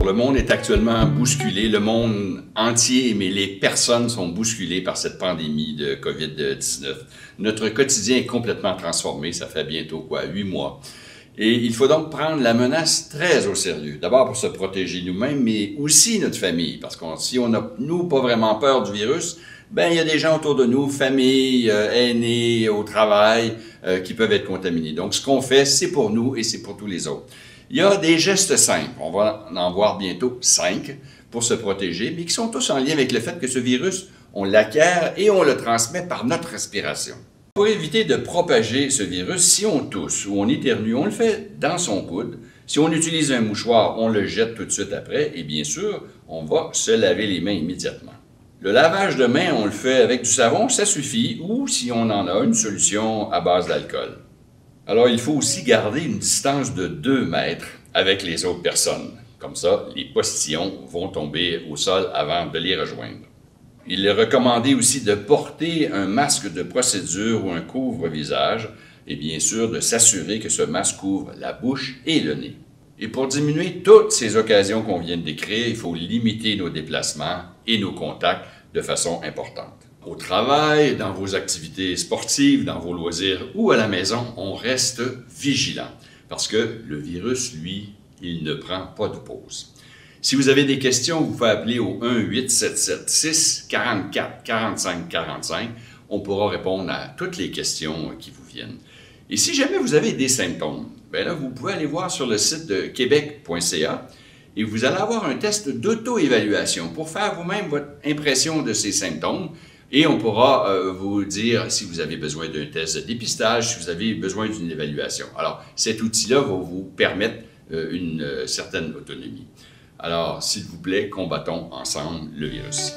Le monde est actuellement bousculé, le monde entier, mais les personnes sont bousculées par cette pandémie de COVID-19. Notre quotidien est complètement transformé, ça fait bientôt 8 mois. Et il faut donc prendre la menace très au sérieux. D'abord pour se protéger nous-mêmes, mais aussi notre famille. Parce que si on n'a, nous, pas vraiment peur du virus, ben il y a des gens autour de nous, famille, aînés, au travail, qui peuvent être contaminés. Donc, ce qu'on fait, c'est pour nous et c'est pour tous les autres. Il y a des gestes simples, on va en voir bientôt 5 pour se protéger, mais qui sont tous en lien avec le fait que ce virus, on l'acquiert et on le transmet par notre respiration. Pour éviter de propager ce virus, si on tousse ou on éternue, on le fait dans son coude. Si on utilise un mouchoir, on le jette tout de suite après et bien sûr, on va se laver les mains immédiatement. Le lavage de mains, on le fait avec du savon, ça suffit, ou si on en a, une solution à base d'alcool. Alors, il faut aussi garder une distance de 2 mètres avec les autres personnes. Comme ça, les postillons vont tomber au sol avant de les rejoindre. Il est recommandé aussi de porter un masque de procédure ou un couvre-visage et bien sûr de s'assurer que ce masque couvre la bouche et le nez. Et pour diminuer toutes ces occasions qu'on vient de décrire, il faut limiter nos déplacements et nos contacts de façon importante. Au travail, dans vos activités sportives, dans vos loisirs ou à la maison, on reste vigilant parce que le virus, lui, il ne prend pas de pause. Si vous avez des questions, vous pouvez appeler au 1-877-644-4545. On pourra répondre à toutes les questions qui vous viennent. Et si jamais vous avez des symptômes, bien là, vous pouvez aller voir sur le site de québec.ca et vous allez avoir un test d'auto-évaluation pour faire vous-même votre impression de ces symptômes. Et on pourra vous dire si vous avez besoin d'un test de dépistage, si vous avez besoin d'une évaluation. Alors, cet outil-là va vous permettre une certaine autonomie. Alors, s'il vous plaît, combattons ensemble le virus.